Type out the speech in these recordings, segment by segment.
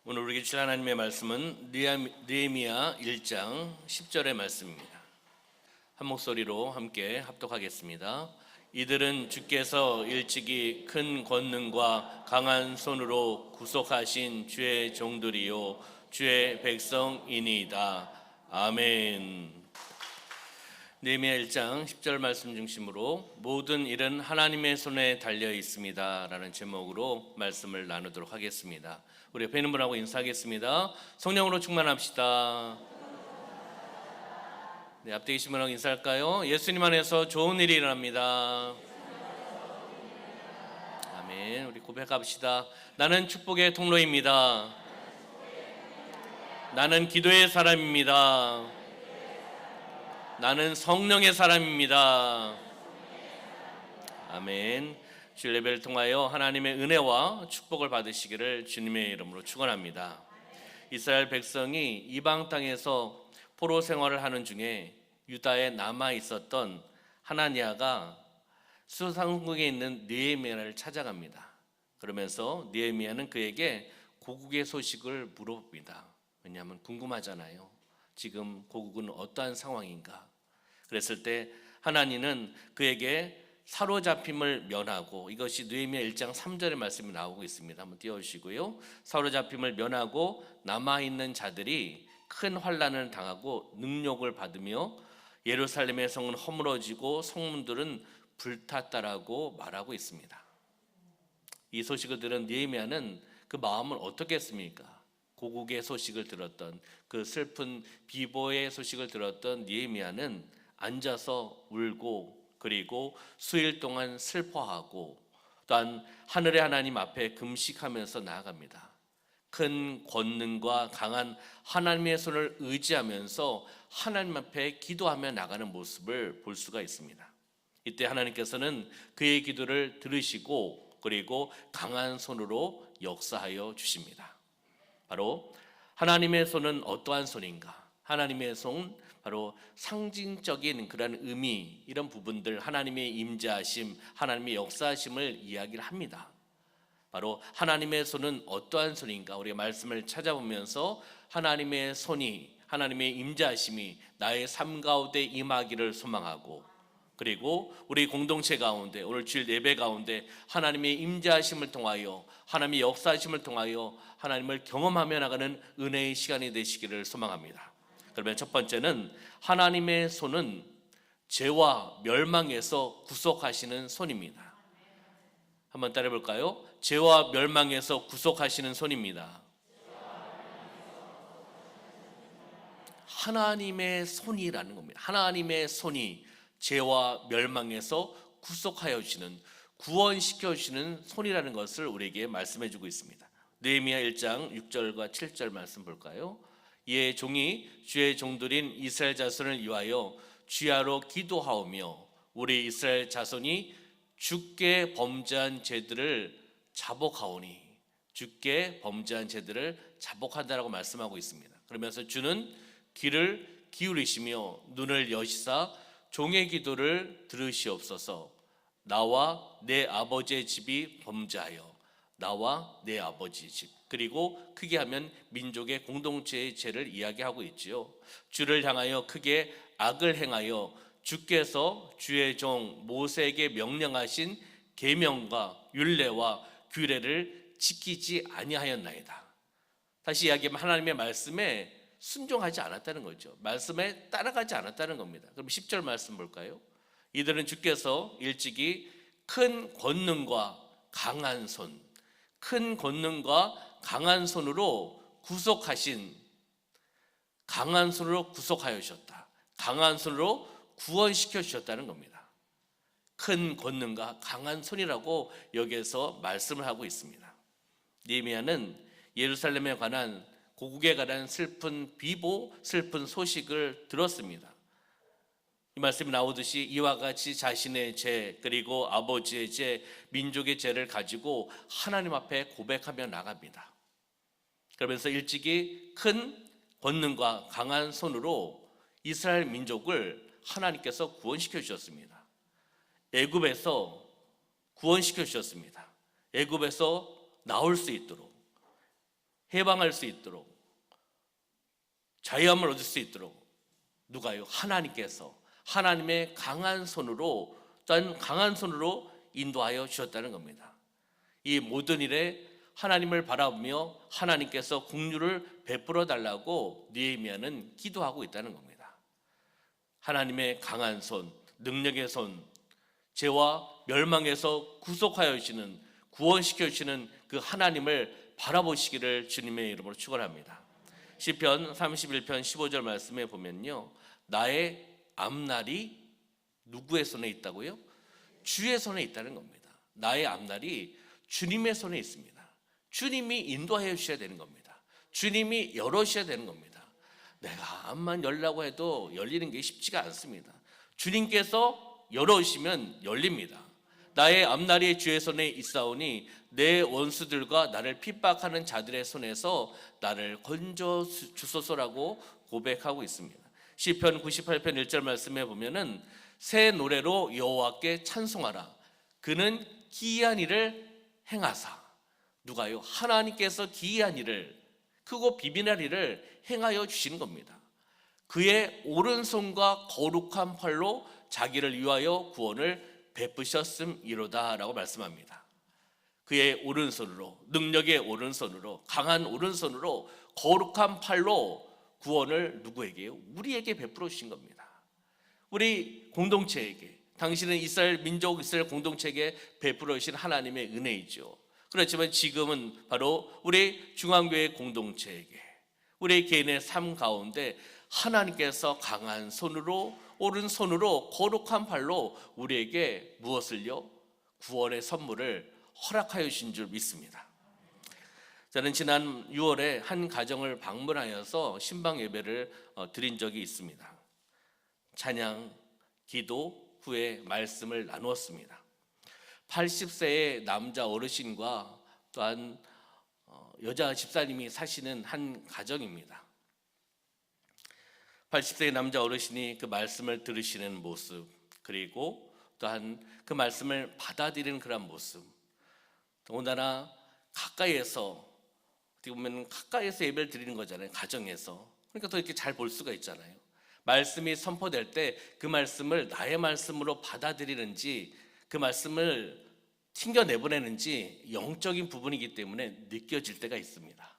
오늘 우리에게 주실 하나님의 말씀은 느헤미야 1장 10절의 말씀입니다. 한 목소리로 함께 합독하겠습니다. 이들은 주께서 일찍이 큰 권능과 강한 손으로 구속하신 주의 종들이요 주의 백성이니이다. 아멘. 느헤미야 1장 10절 말씀 중심으로 모든 일은 하나님의 손에 달려 있습니다 라는 제목으로 말씀을 나누도록 하겠습니다. 우리 옆에 있는 분하고 인사하겠습니다. 성령으로 충만합시다. 네, 앞에 계신 분하고 인사할까요? 예수님 안에서 좋은 일이 일어납니다. 아멘. 우리 고백합시다. 나는 축복의 통로입니다. 나는 기도의 사람입니다. 나는 성령의 사람입니다. 아멘. 주일 예배를 통하여 하나님의 은혜와 축복을 받으시기를 주님의 이름으로 축원합니다. 이스라엘 백성이 이방 땅에서 포로 생활을 하는 중에 유다에 남아 있었던 하나니아가 수상국에 있는 느헤미야를 찾아갑니다. 그러면서 느헤미야는 그에게 고국의 소식을 물어봅니다. 왜냐하면 궁금하잖아요. 지금 고국은 어떠한 상황인가? 그랬을 때 하나님은 그에게 사로잡힘을 면하고, 이것이 느헤미야 1장 3절의 말씀이 나오고 있습니다. 한번 띄워주시고요. 사로잡힘을 면하고 남아있는 자들이 큰 환난을 당하고 능욕을 받으며 예루살렘의 성은 허물어지고 성문들은 불탔다라고 말하고 있습니다. 이 소식을 들은 느헤미야는 그 마음을 어떻게 했습니까? 고국의 소식을 들었던, 그 슬픈 비보의 소식을 들었던 느헤미야는 앉아서 울고, 그리고 수일 동안 슬퍼하고, 또한 하늘의 하나님 앞에 금식하면서 나아갑니다. 큰 권능과 강한 하나님의 손을 의지하면서 하나님 앞에 기도하며 나가는 모습을 볼 수가 있습니다. 이때 하나님께서는 그의 기도를 들으시고, 그리고 강한 손으로 역사하여 주십니다. 바로 하나님의 손은 어떠한 손인가? 하나님의 손, 바로 상징적인 그런 의미, 이런 부분들, 하나님의 임재하심, 하나님의 역사하심을 이야기를 합니다. 바로 하나님의 손은 어떠한 손인가? 우리가 말씀을 찾아보면서 하나님의 손이, 하나님의 임재하심이 나의 삶 가운데 임하기를 소망하고, 그리고 우리 공동체 가운데, 오늘 주일 예배 가운데 하나님의 임재하심을 통하여, 하나님의 역사하심을 통하여 하나님을 경험하며 나가는 은혜의 시간이 되시기를 소망합니다. 그러면 첫 번째는 하나님의 손은 죄와 멸망에서 구속하시는 손입니다. 한번 따라해 볼까요? 죄와 멸망에서 구속하시는 손입니다. 하나님의 손이라는 겁니다. 하나님의 손이 죄와 멸망에서 구속하여 주시는, 구원시켜 주시는 손이라는 것을 우리에게 말씀해 주고 있습니다. 느헤미야 1장 6절과 7절 말씀 볼까요? 이에 종이 주의 종들인 이스라엘 자손을 위하여 주야로 기도하오며 우리 이스라엘 자손이 주께 범죄한 죄들을 자복하오니, 주께 범죄한 죄들을 자복한다라고 말씀하고 있습니다. 그러면서 주는 귀를 기울이시며 눈을 여시사 종의 기도를 들으시옵소서. 나와 내 아버지의 집이 범죄하여, 나와 내 아버지 집, 그리고 크게 하면 민족의 공동체의 죄를 이야기하고 있지요. 주를 향하여 크게 악을 행하여 주께서 주의 종 모세에게 명령하신 계명과 율례와 규례를 지키지 아니하였나이다. 다시 이야기하면 하나님의 말씀에 순종하지 않았다는 거죠. 말씀에 따라가지 않았다는 겁니다. 그럼 10절 말씀 볼까요? 이들은 주께서 일찍이 큰 권능과 강한 손, 큰 권능과 강한 손으로 구속하신, 강한 손으로 구속하여 주셨다. 강한 손으로 구원시켜 주셨다는 겁니다. 큰 권능과 강한 손이라고 여기에서 말씀을 하고 있습니다. 느헤미야는 예루살렘에 관한, 고국에 관한 슬픈 비보, 슬픈 소식을 들었습니다. 이 말씀이 나오듯이 이와 같이 자신의 죄, 그리고 아버지의 죄, 민족의 죄를 가지고 하나님 앞에 고백하며 나갑니다. 그러면서 일찍이 큰 권능과 강한 손으로 이스라엘 민족을 하나님께서 구원시켜 주셨습니다. 애굽에서 구원시켜 주셨습니다. 애굽에서 나올 수 있도록, 해방할 수 있도록, 자유함을 얻을 수 있도록 누가요? 하나님께서 하나님의 강한 손으로, 또한 강한 손으로 인도하여 주셨다는 겁니다. 이 모든 일에 하나님을 바라보며 하나님께서 긍휼을 베풀어 달라고 느헤미야는 기도하고 있다는 겁니다. 하나님의 강한 손, 능력의 손, 죄와 멸망에서 구속하여 주시는, 구원시켜 주시는 그 하나님을 바라보시기를 주님의 이름으로 축원합니다. 시편 31편 15절 말씀에 보면요, 나의 앞날이 누구의 손에 있다고요? 주의 손에 있다는 겁니다. 나의 앞날이 주님의 손에 있습니다. 주님이 인도하여 주셔야 되는 겁니다. 주님이 열어주셔야 되는 겁니다. 내가 앞만 열라고 해도 열리는 게 쉽지가 않습니다. 주님께서 열어주시면 열립니다. 나의 앞날이 주의 손에 있사오니 내 원수들과 나를 핍박하는 자들의 손에서 나를 건져 주소서라고 고백하고 있습니다. 시편 98편 1절 말씀에 보면은 새 노래로 여호와께 찬송하라. 그는 기이한 일을 행하사. 누가요? 하나님께서 기이한 일을, 크고 비빈한 일을 행하여 주시는 겁니다. 그의 오른손과 거룩한 팔로 자기를 위하여 구원을 베푸셨음이로다 라고 말씀합니다. 그의 오른손으로, 능력의 오른손으로, 강한 오른손으로, 거룩한 팔로 구원을 누구에게요? 우리에게 베풀어 주신 겁니다. 우리 공동체에게, 당신은 이스라엘 민족, 이스라엘 공동체에게 베풀어 주신 하나님의 은혜이죠. 그렇지만 지금은 바로 우리 중앙교회 공동체에게, 우리 개인의 삶 가운데 하나님께서 강한 손으로, 오른손으로, 거룩한 팔로 우리에게 무엇을요? 구원의 선물을 허락하여 주신 줄 믿습니다. 저는 지난 6월에 한 가정을 방문하여서 신방 예배를 드린 적이 있습니다. 찬양, 기도 후에 말씀을 나누었습니다. 80세의 남자 어르신과 또한 여자 집사님이 사시는 한 가정입니다. 80세의 남자 어르신이 그 말씀을 들으시는 모습, 그리고 또한 그 말씀을 받아들이는 그런 모습, 더군다나 가까이에서, 어떻게 보면 가까이에서 예배를 드리는 거잖아요. 가정에서. 그러니까 더 이렇게 잘 볼 수가 있잖아요. 말씀이 선포될 때 그 말씀을 나의 말씀으로 받아들이는지, 그 말씀을 튕겨내보내는지 영적인 부분이기 때문에 느껴질 때가 있습니다.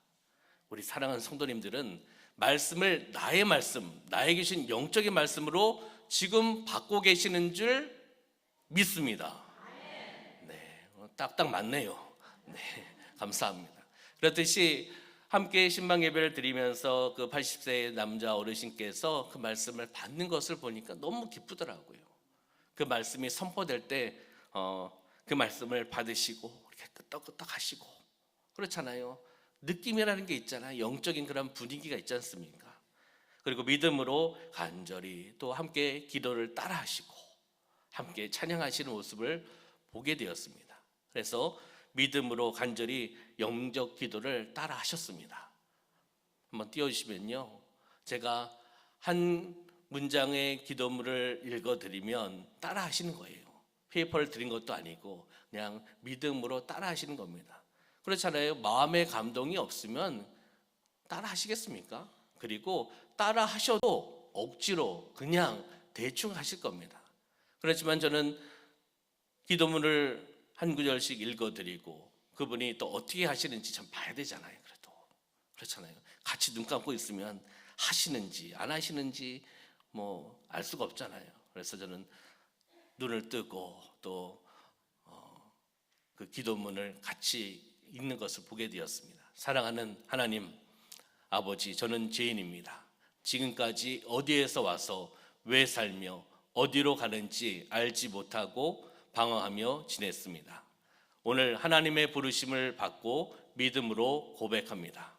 우리 사랑하는 성도님들은 말씀을 나의 말씀, 나에게 주신 영적인 말씀으로 지금 받고 계시는 줄 믿습니다. 네, 딱딱 맞네요. 네, 감사합니다. 그렇듯이 함께 신방 예배를 드리면서 그 80세의 남자 어르신께서 그 말씀을 받는 것을 보니까 너무 기쁘더라고요. 그 말씀이 선포될 때 그 말씀을 받으시고 이렇게 끄떡끄떡 하시고 그렇잖아요. 느낌이라는 게 있잖아요. 영적인 그런 분위기가 있지 않습니까? 그리고 믿음으로 간절히 또 함께 기도를 따라 하시고 함께 찬양하시는 모습을 보게 되었습니다. 그래서 믿음으로 간절히 영적 기도를 따라 하셨습니다. 한번 띄워주시면요, 제가 한 문장의 기도문을 읽어드리면 따라 하시는 거예요. 페이퍼를 드린 것도 아니고 그냥 믿음으로 따라 하시는 겁니다. 그렇잖아요. 마음의 감동이 없으면 따라 하시겠습니까? 그리고 따라 하셔도 억지로 그냥 대충 하실 겁니다. 그렇지만 저는 기도문을 한 구절씩 읽어드리고 그분이 또 어떻게 하시는지 참 봐야 되잖아요. 그래도 그렇잖아요. 같이 눈 감고 있으면 하시는지 안 하시는지 뭐 알 수가 없잖아요. 그래서 저는 눈을 뜨고 또 그 기도문을 같이 읽는 것을 보게 되었습니다. 사랑하는 하나님 아버지, 저는 죄인입니다. 지금까지 어디에서 와서 왜 살며 어디로 가는지 알지 못하고 방황하며 지냈습니다. 오늘 하나님의 부르심을 받고 믿음으로 고백합니다.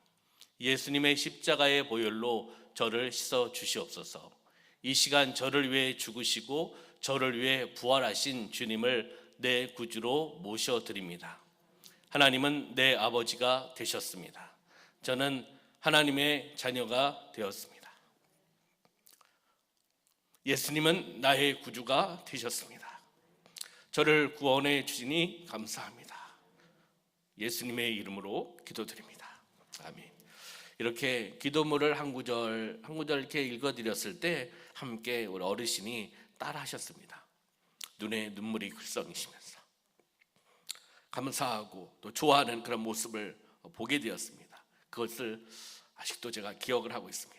예수님의 십자가의 보혈로 저를 씻어 주시옵소서. 이 시간 저를 위해 죽으시고 저를 위해 부활하신 주님을 내 구주로 모셔드립니다. 하나님은 내 아버지가 되셨습니다. 저는 하나님의 자녀가 되었습니다. 예수님은 나의 구주가 되셨습니다. 저를 구원해 주시니 감사합니다. 예수님의 이름으로 기도드립니다. 아멘. 이렇게 기도문을 한 구절 한 구절 이렇게 읽어드렸을 때 함께 우리 어르신이 따라하셨습니다. 눈에 눈물이 글썽이시면서 감사하고 또 좋아하는 그런 모습을 보게 되었습니다. 그것을 아직도 제가 기억을 하고 있습니다.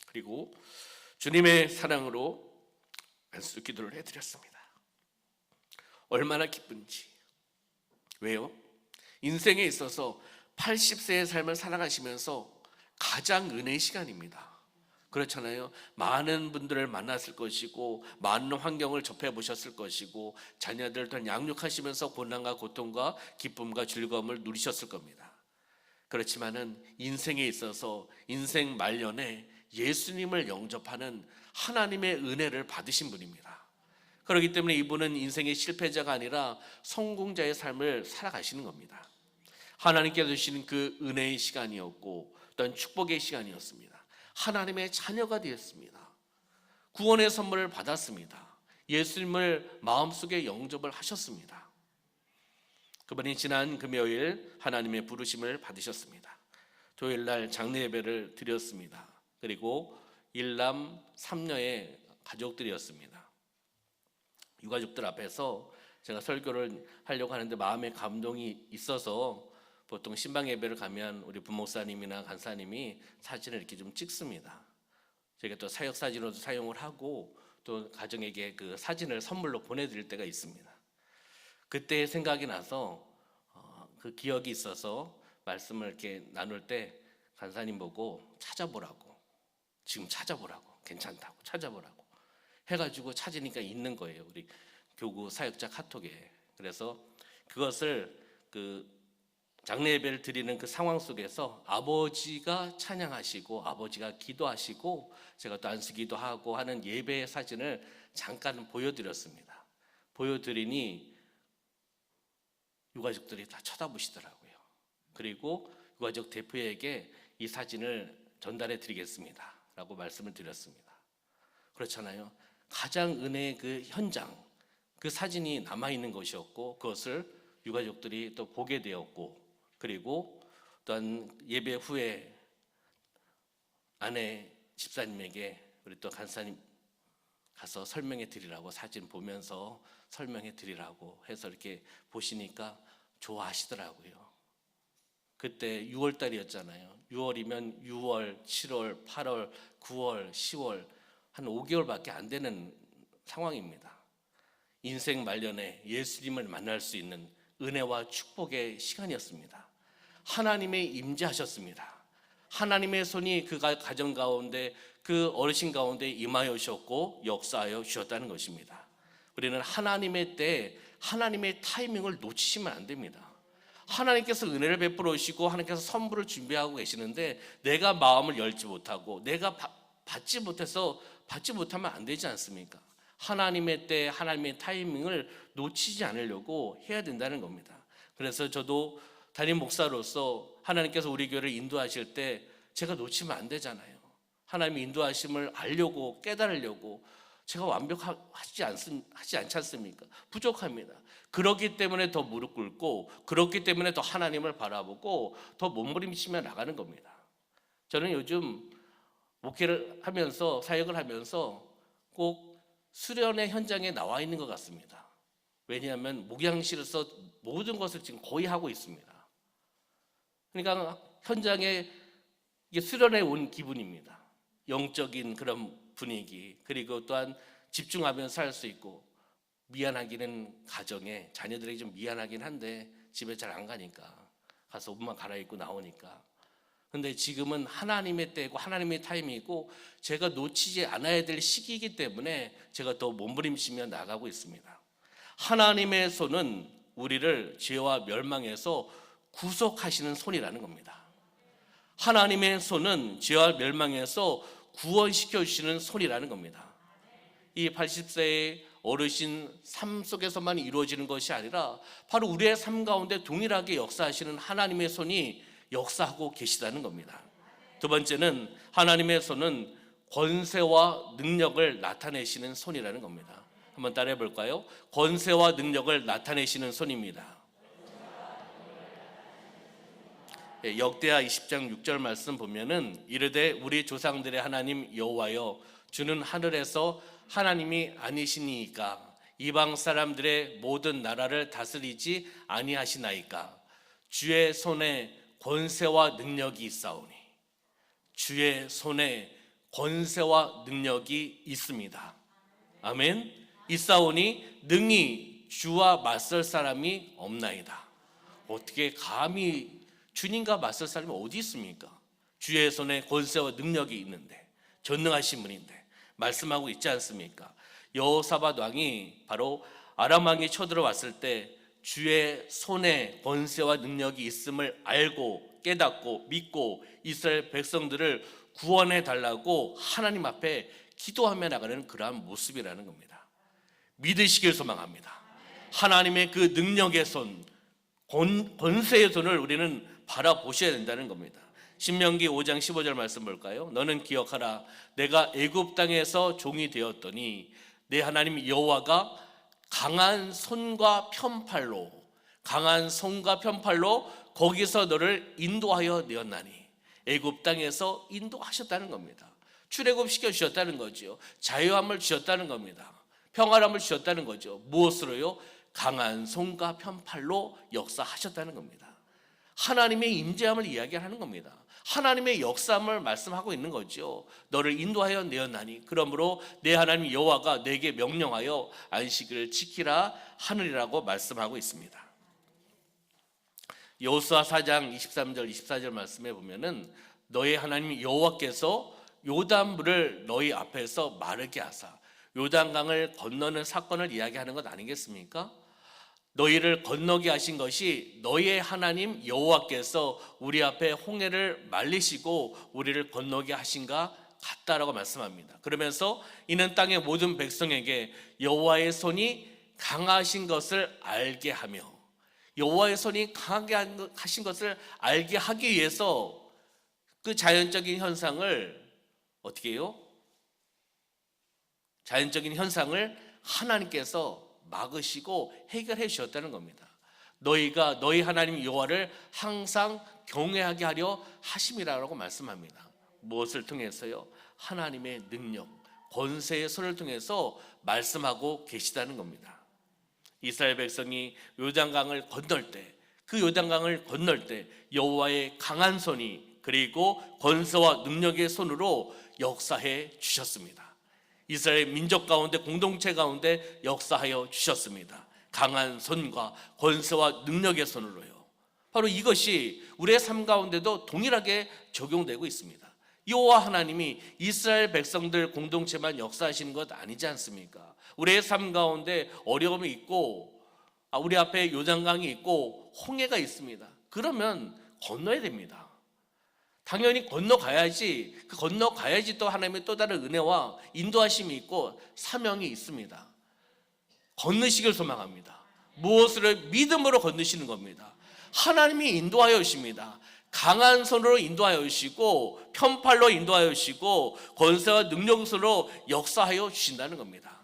그리고 주님의 사랑으로 안수 기도를 해드렸습니다. 얼마나 기쁜지. 왜요? 인생에 있어서 80세의 삶을 살아가시면서 가장 은혜의 시간입니다. 그렇잖아요. 많은 분들을 만났을 것이고 많은 환경을 접해보셨을 것이고 자녀들을 양육하시면서 고난과 고통과 기쁨과 즐거움을 누리셨을 겁니다. 그렇지만은 인생에 있어서 인생 말년에 예수님을 영접하는 하나님의 은혜를 받으신 분입니다. 그렇기 때문에 이분은 인생의 실패자가 아니라 성공자의 삶을 살아가시는 겁니다. 하나님께서 주시는 그 은혜의 시간이었고 또한 축복의 시간이었습니다. 하나님의 자녀가 되었습니다. 구원의 선물을 받았습니다. 예수님을 마음속에 영접을 하셨습니다. 그분이 지난 금요일 하나님의 부르심을 받으셨습니다. 토요일날 장례 예배를 드렸습니다. 그리고 일남 삼녀의 가족들이었습니다. 유가족들 앞에서 제가 설교를 하려고 하는데 마음에 감동이 있어서 보통 신방 예배를 가면 우리 부목사님이나 간사님이 사진을 이렇게 좀 찍습니다. 저희가 또 사역 사진으로도 사용을 하고 또 가정에게 그 사진을 선물로 보내드릴 때가 있습니다. 그때 생각이 나서 그 기억이 있어서 말씀을 이렇게 나눌 때 간사님 보고 찾아보라고, 지금 찾아보라고, 괜찮다고 찾아보라고 해가지고 찾으니까 있는 거예요. 우리 교구 사역자 카톡에. 그래서 그것을 그 장례 예배를 드리는 그 상황 속에서 아버지가 찬양하시고 아버지가 기도하시고 제가 또 안수기도 하고 하는 예배의 사진을 잠깐 보여드렸습니다. 보여드리니 유가족들이 다 쳐다보시더라고요. 그리고 유가족 대표에게 이 사진을 전달해 드리겠습니다 라고 말씀을 드렸습니다. 그렇잖아요. 가장 은혜의 그 현장, 그 사진이 남아있는 것이었고 그것을 유가족들이 또 보게 되었고, 그리고 또한 예배 후에 아내 집사님에게 우리 또 간사님 가서 설명해 드리라고, 사진 보면서 설명해 드리라고 해서 이렇게 보시니까 좋아하시더라고요. 그때 6월 달이었잖아요. 6월이면 6월, 7월, 8월, 9월, 10월 한 5개월밖에 안 되는 상황입니다. 인생 말년에 예수님을 만날 수 있는 은혜와 축복의 시간이었습니다. 하나님의 임재하셨습니다. 하나님의 손이 그 가정 가운데 그 어르신 가운데 임하여 주셨고 역사하여 주셨다는 것입니다. 우리는 하나님의 때 하나님의 타이밍을 놓치시면 안 됩니다. 하나님께서 은혜를 베풀어 오시고 하나님께서 선물을 준비하고 계시는데 내가 마음을 열지 못하고 내가 받지 못하면 안 되지 않습니까? 하나님의 때 하나님의 타이밍을 놓치지 않으려고 해야 된다는 겁니다. 그래서 저도 담임 목사로서 하나님께서 우리 교회를 인도하실 때 제가 놓치면 안 되잖아요. 하나님의 인도하심을 알려고 깨달으려고 제가 완벽하지 않지 않습니까? 부족합니다. 그렇기 때문에 더 무릎 꿇고 그렇기 때문에 더 하나님을 바라보고 더 몸부림치며 나가는 겁니다. 저는 요즘 목회를 하면서 사역을 하면서 꼭 수련의 현장에 나와 있는 것 같습니다. 왜냐하면 목양실에서 모든 것을 지금 거의 하고 있습니다. 그러니까 현장에 수련해 온 기분입니다. 영적인 그런 분위기, 그리고 또한 집중하면서 살 수 있고, 미안하기는 가정에 자녀들에게 좀 미안하긴 한데 집에 잘 안 가니까 가서 옷만 갈아입고 나오니까. 근데 지금은 하나님의 때고 하나님의 타임이고 제가 놓치지 않아야 될 시기이기 때문에 제가 더 몸부림치며 나가고 있습니다. 하나님의 손은 우리를 죄와 멸망에서 구속하시는 손이라는 겁니다. 하나님의 손은 죄와 멸망에서 구원시켜 주시는 손이라는 겁니다. 이 80세의 어르신 삶 속에서만 이루어지는 것이 아니라 바로 우리의 삶 가운데 동일하게 역사하시는 하나님의 손이 역사하고 계시다는 겁니다. 두 번째는 하나님의 손은 권세와 능력을 나타내시는 손이라는 겁니다. 한번 따라해 볼까요? 권세와 능력을 나타내시는 손입니다. 역대하 20장 6절 말씀 보면은 이르되 우리 조상들의 하나님 여호와여 주는 하늘에서 하나님이 아니시니이까 이방 사람들의 모든 나라를 다스리지 아니하시나이까 주의 손에 권세와 능력이 있사오니 주의 손에 권세와 능력이 있습니다. 아멘. 있사오니 능히 주와 맞설 사람이 없나이다. 어떻게 감히 주님과 맞설 사람이 어디 있습니까? 주의 손에 권세와 능력이 있는데 전능하신 분인데 말씀하고 있지 않습니까? 여호사밧 왕이 바로 아람 왕이 쳐들어왔을 때 주의 손에 권세와 능력이 있음을 알고 깨닫고 믿고 이스라엘 백성들을 구원해 달라고 하나님 앞에 기도하며 나가는 그러한 모습이라는 겁니다. 믿으시길 소망합니다. 하나님의 그 능력의 손, 권세의 손을 우리는 바라보셔야 된다는 겁니다. 신명기 5장 15절 말씀 볼까요? 너는 기억하라 내가 애굽 땅에서 종이 되었더니 내 하나님 여호와가 강한 손과 편팔로 거기서 너를 인도하여 내었나니 애굽 땅에서 인도하셨다는 겁니다. 출애굽시켜 주셨다는 거죠. 자유함을 주셨다는 겁니다. 평화함을 주셨다는 거죠. 무엇으로요? 강한 손과 편팔로 역사하셨다는 겁니다. 하나님의 임재함을 이야기하는 겁니다. 하나님의 역사함을 말씀하고 있는 거죠. 너를 인도하여 내었나니 그러므로 내 하나님 여호와가 내게 명령하여 안식일을 지키라 하느니라고 말씀하고 있습니다. 여호수아 4장 23절 24절 말씀에 보면은 너의 하나님 여호와께서 요단물을 너희 앞에서 마르게 하사 요단강을 건너는 사건을 이야기하는 것 아니겠습니까? 너희를 건너게 하신 것이 너희의 하나님 여호와께서 우리 앞에 홍해를 말리시고 우리를 건너게 하신가 같다라고 말씀합니다. 그러면서 이는 땅의 모든 백성에게 여호와의 손이 강하신 것을 알게 하며 여호와의 손이 강하게 하신 것을 알게 하기 위해서 그 자연적인 현상을 어떻게 해요? 자연적인 현상을 하나님께서 막으시고 해결해 주셨다는 겁니다. 너희가 너희 하나님 여호와를 항상 경외하게 하려 하심이라고 말씀합니다. 무엇을 통해서요? 하나님의 능력, 권세의 손을 통해서 말씀하고 계시다는 겁니다. 이스라엘 백성이 요단강을 건널 때, 그 요단강을 건널 때 여호와의 강한 손이 그리고 권세와 능력의 손으로 역사해 주셨습니다. 이스라엘 민족 가운데 공동체 가운데 역사하여 주셨습니다. 강한 손과 권세와 능력의 손으로요. 바로 이것이 우리의 삶 가운데도 동일하게 적용되고 있습니다. 여호와 하나님이 이스라엘 백성들 공동체만 역사하시는 것 아니지 않습니까? 우리의 삶 가운데 어려움이 있고 우리 앞에 요단강이 있고 홍해가 있습니다. 그러면 건너야 됩니다. 당연히 건너가야지. 그 건너가야지 또 하나님의 또 다른 은혜와 인도하심이 있고 사명이 있습니다. 건너시길 소망합니다. 무엇을 믿음으로 건너시는 겁니다. 하나님이 인도하여 주십니다. 강한 손으로 인도하여 주시고 편팔로 인도하여 주시고 권세와 능력으로 역사하여 주신다는 겁니다.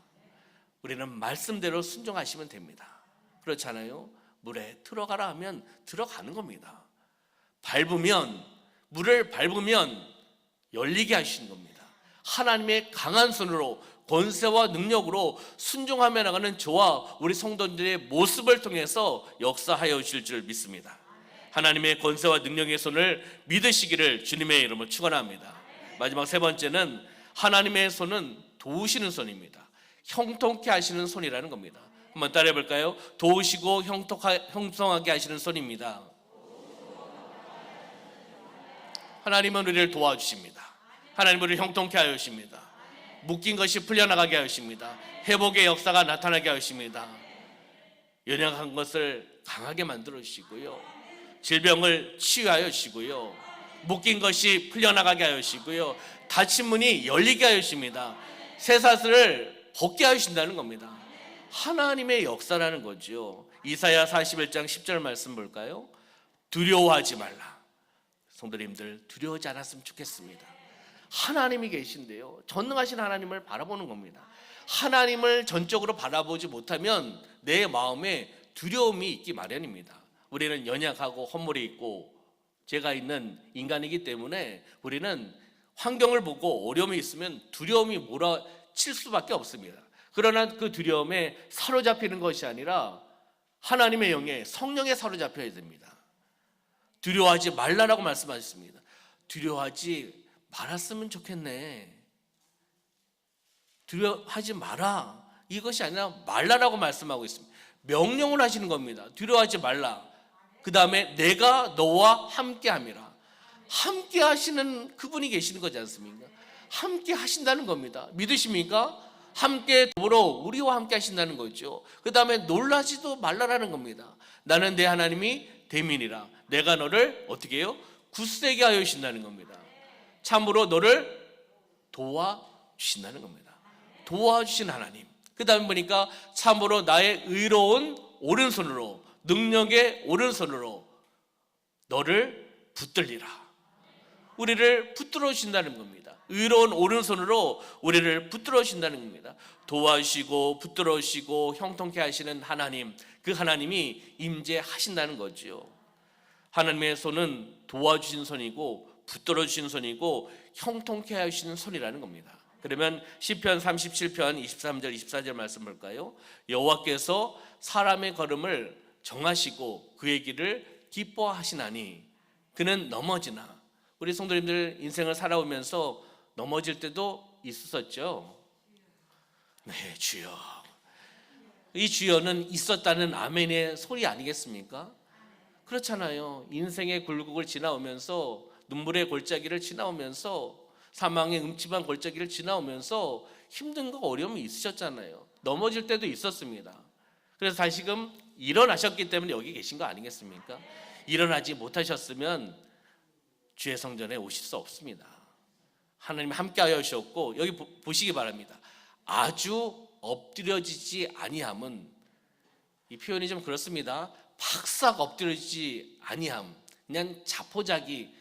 우리는 말씀대로 순종하시면 됩니다. 그렇잖아요. 물에 들어가라 하면 들어가는 겁니다. 물을 밟으면 열리게 하시는 겁니다. 하나님의 강한 손으로 권세와 능력으로 순종하며 나가는 저와 우리 성도들의 모습을 통해서 역사하여 주실 줄 믿습니다. 하나님의 권세와 능력의 손을 믿으시기를 주님의 이름으로 축원합니다. 마지막 세 번째는 하나님의 손은 도우시는 손입니다. 형통케 하시는 손이라는 겁니다. 한번 따라해 볼까요? 도우시고 형통하게 하시는 손입니다. 하나님은 우리를 도와주십니다. 하나님은 우리를 형통케 하여 주십니다. 묶인 것이 풀려나가게 하여 주십니다. 회복의 역사가 나타나게 하여 주십니다. 연약한 것을 강하게 만들어 주시고요. 질병을 치유하여 주시고요. 묶인 것이 풀려나가게 하여 주시고요. 닫힌 문이 열리게 하여 주십니다. 쇠사슬을 벗게 하여 주신다는 겁니다. 하나님의 역사라는 거죠. 이사야 41장 10절 말씀 볼까요? 두려워하지 말라. 성도님들 두려워하지 않았으면 좋겠습니다. 하나님이 계신데요. 전능하신 하나님을 바라보는 겁니다. 하나님을 전적으로 바라보지 못하면 내 마음에 두려움이 있기 마련입니다. 우리는 연약하고 헛물이 있고 죄가 있는 인간이기 때문에 우리는 환경을 보고 어려움이 있으면 두려움이 몰아칠 수밖에 없습니다. 그러나 그 두려움에 사로잡히는 것이 아니라 하나님의 영에, 성령에 사로잡혀야 됩니다. 두려워하지 말라라고 말씀하셨습니다. 두려워하지 말았으면 좋겠네. 두려워하지 마라. 이것이 아니라 말라라고 말씀하고 있습니다. 명령을 하시는 겁니다. 두려워하지 말라. 그 다음에 내가 너와 함께 함이라. 함께 하시는 그분이 계시는 거지 않습니까? 함께 하신다는 겁니다. 믿으십니까? 함께 더불어 우리와 함께 하신다는 거죠. 그 다음에 놀라지도 말라라는 겁니다. 나는 내 하나님이 대민이라. 내가 너를 어떻게 해요? 굳세게 하여 주신다는 겁니다. 참으로 너를 도와주신다는 겁니다. 도와주신 하나님. 그 다음에 보니까 참으로 나의 의로운 오른손으로, 능력의 오른손으로 너를 붙들리라. 우리를 붙들어 주신다는 겁니다. 의로운 오른손으로 우리를 붙들어 주신다는 겁니다. 도와주시고 붙들어 주시고 형통케 하시는 하나님, 그 하나님이 임재하신다는 거죠. 하나님의 손은 도와주신 손이고 붙들어 주신 손이고 형통케 하시는 손이라는 겁니다. 그러면 시편 37편 23절 24절 말씀 볼까요? 여호와께서 사람의 걸음을 정하시고 그의 길을 기뻐하시나니 그는 넘어지나. 우리 성도님들 인생을 살아오면서 넘어질 때도 있었죠. 네, 주여. 이 주여는 있었다는 아멘의 소리 아니겠습니까? 그렇잖아요. 인생의 굴곡을 지나오면서, 눈물의 골짜기를 지나오면서, 사망의 음침한 골짜기를 지나오면서 힘든 거 어려움이 있으셨잖아요. 넘어질 때도 있었습니다. 그래서 다시금 일어나셨기 때문에 여기 계신 거 아니겠습니까? 일어나지 못하셨으면 주의 성전에 오실 수 없습니다. 하나님 함께하여 주셨고, 여기 보시기 바랍니다. 아주 엎드려지지 아니함은, 이 표현이 좀 그렇습니다. 팍싹 엎드려지지 아니함, 그냥 자포자기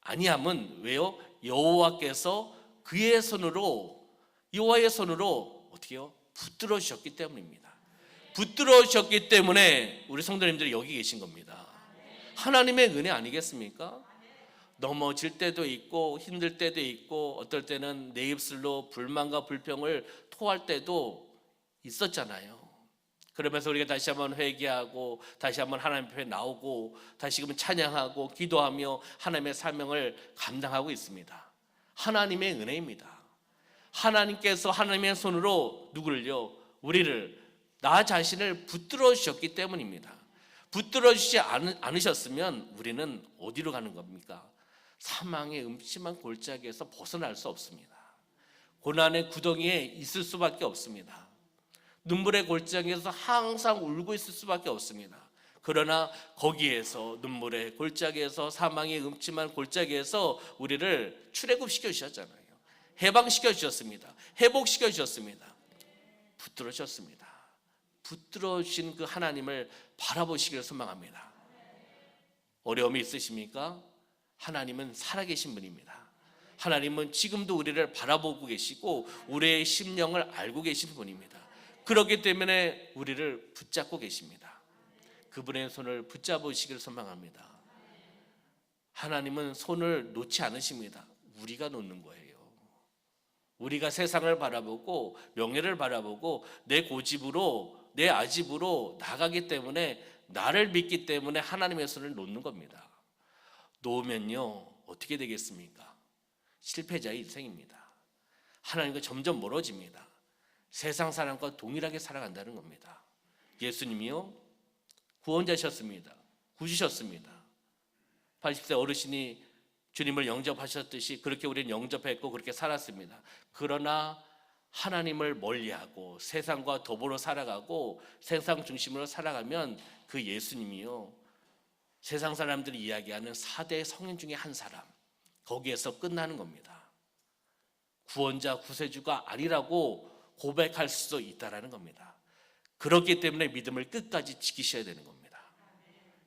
아니함은 왜요? 여호와께서 그의 손으로, 여호와의 손으로 어떻게 해요? 붙들어 주셨기 때문입니다. 붙들어 주셨기 때문에 우리 성도님들이 여기 계신 겁니다. 하나님의 은혜 아니겠습니까? 넘어질 때도 있고 힘들 때도 있고 어떨 때는 내 입술로 불만과 불평을 토할 때도 있었잖아요. 그러면서 우리가 다시 한번 회개하고 다시 한번 하나님 앞에 나오고 다시금 찬양하고 기도하며 하나님의 사명을 감당하고 있습니다. 하나님의 은혜입니다. 하나님께서 하나님의 손으로 누구를요? 우리를, 나 자신을 붙들어 주셨기 때문입니다. 붙들어 주지 않으셨으면 우리는 어디로 가는 겁니까? 사망의 음침한 골짜기에서 벗어날 수 없습니다. 고난의 구덩이에 있을 수밖에 없습니다. 눈물의 골짜기에서 항상 울고 있을 수밖에 없습니다. 그러나 거기에서, 눈물의 골짜기에서, 사망의 음침한 골짜기에서 우리를 출애굽시켜 주셨잖아요. 해방시켜 주셨습니다. 회복시켜 주셨습니다. 붙들어 주셨습니다. 붙들어 주신 그 하나님을 바라보시기를 소망합니다. 어려움이 있으십니까? 하나님은 살아계신 분입니다. 하나님은 지금도 우리를 바라보고 계시고 우리의 심령을 알고 계신 분입니다. 그렇기 때문에 우리를 붙잡고 계십니다. 그분의 손을 붙잡으시기를 소망합니다. 하나님은 손을 놓지 않으십니다. 우리가 놓는 거예요. 우리가 세상을 바라보고 명예를 바라보고 내 고집으로, 내 아집으로 나가기 때문에, 나를 믿기 때문에 하나님의 손을 놓는 겁니다. 놓으면요 어떻게 되겠습니까? 실패자의 인생입니다. 하나님과 점점 멀어집니다. 세상 사람과 동일하게 살아간다는 겁니다. 예수님이요 구원자셨습니다. 구주셨습니다. 80세 어르신이 주님을 영접하셨듯이 그렇게 우리는 영접했고 그렇게 살았습니다. 그러나 하나님을 멀리하고 세상과 더불어 살아가고 세상 중심으로 살아가면 그 예수님이요 세상 사람들이 이야기하는 4대 성인 중에 한 사람, 거기에서 끝나는 겁니다. 구원자 구세주가 아니라고 고백할 수도 있다라는 겁니다. 그렇기 때문에 믿음을 끝까지 지키셔야 되는 겁니다.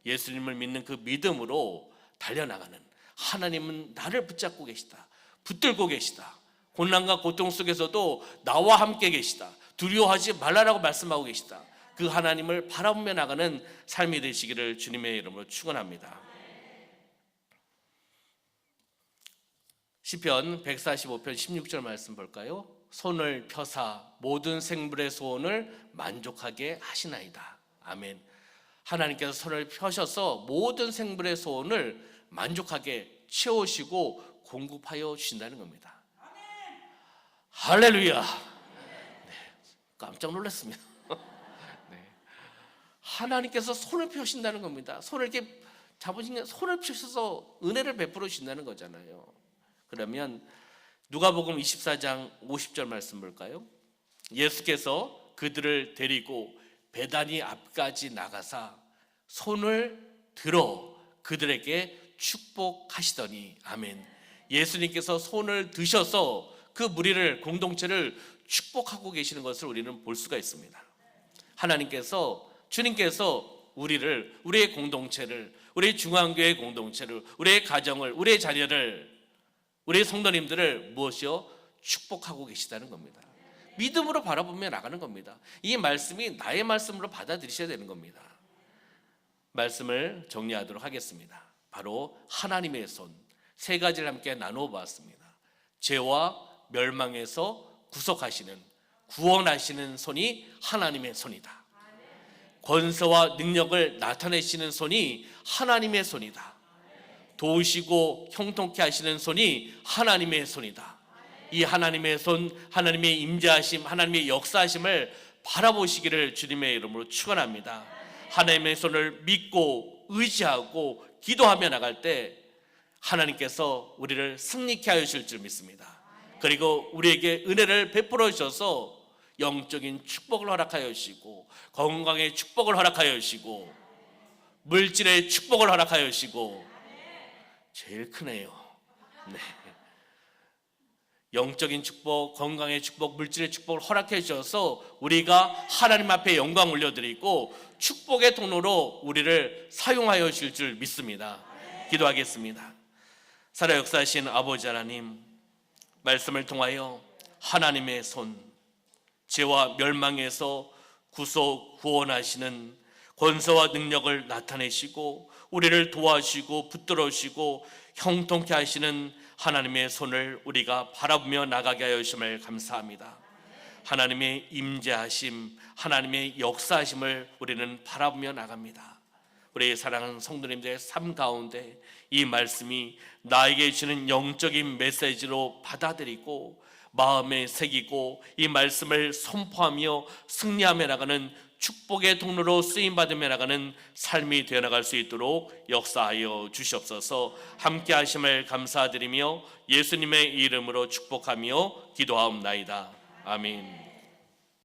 예수님을 믿는 그 믿음으로 달려나가는, 하나님은 나를 붙잡고 계시다, 붙들고 계시다, 고난과 고통 속에서도 나와 함께 계시다, 두려워하지 말라라고 말씀하고 계시다, 그 하나님을 바라보며 나가는 삶이 되시기를 주님의 이름으로 축원합니다. 시편 145편 16절 말씀 볼까요? 손을 펴사 모든 생물의 소원을 만족하게 하시나이다. 아멘. 하나님께서 손을 펴셔서 모든 생물의 소원을 만족하게 채우시고 공급하여 주신다는 겁니다. 할렐루야. 네, 깜짝 놀랐습니다. 네. 하나님께서 손을 펴신다는 겁니다. 손을 이렇게 잡으신 손을 펴셔서 은혜를 베풀어 주신다는 거잖아요. 그러면 누가복음 24장 50절 말씀 볼까요? 예수께서 그들을 데리고 베다니 앞까지 나가사 손을 들어 그들에게 축복하시더니 아멘. 예수님께서 손을 드셔서 그 무리를 공동체를 축복하고 계시는 것을 우리는 볼 수가 있습니다. 하나님께서 주님께서 우리를 우리의 공동체를 우리의 중앙교회 공동체를 우리의 가정을 우리의 자녀를 우리의 성도님들을 무엇이요? 축복하고 계시다는 겁니다. 믿음으로 바라보며 나가는 겁니다. 이 말씀이 나의 말씀으로 받아들이셔야 되는 겁니다. 말씀을 정리하도록 하겠습니다. 바로 하나님의 손 세 가지를 함께 나누어 보았습니다. 죄와 멸망에서 구속하시는 구원하시는 손이 하나님의 손이다. 권세와 능력을 나타내시는 손이 하나님의 손이다. 도우시고 형통케 하시는 손이 하나님의 손이다. 이 하나님의 손, 하나님의 임재하심, 하나님의 역사하심을 바라보시기를 주님의 이름으로 축원합니다. 하나님의 손을 믿고 의지하고 기도하며 나갈 때 하나님께서 우리를 승리케 하실 줄 믿습니다. 그리고 우리에게 은혜를 베풀어 주셔서 영적인 축복을 허락하여 주시고 건강의 축복을 허락하여 주시고 물질의 축복을 허락하여 주시고 제일 크네요. 네. 영적인 축복, 건강의 축복, 물질의 축복을 허락해 주셔서 우리가 하나님 앞에 영광 올려드리고 축복의 통로로 우리를 사용하여 주실 줄 믿습니다. 기도하겠습니다. 살아 역사하신 아버지 하나님, 말씀을 통하여 하나님의 손, 죄와 멸망에서 구속, 구원하시는 권세와 능력을 나타내시고 우리를 도와주시고 붙들어주시고 형통케 하시는 하나님의 손을 우리가 바라보며 나가게 하여 주심을 감사합니다. 하나님의 임재하심, 하나님의 역사하심을 우리는 바라보며 나갑니다. 우리 사랑하는 성도님들의 삶 가운데 이 말씀이 나에게 주는 영적인 메시지로 받아들이고 마음에 새기고 이 말씀을 선포하며 승리하며 나가는 축복의 통로로 쓰임받으며 나가는 삶이 되어나갈 수 있도록 역사하여 주시옵소서. 함께 하심을 감사드리며 예수님의 이름으로 축복하며 기도하옵나이다. 아멘.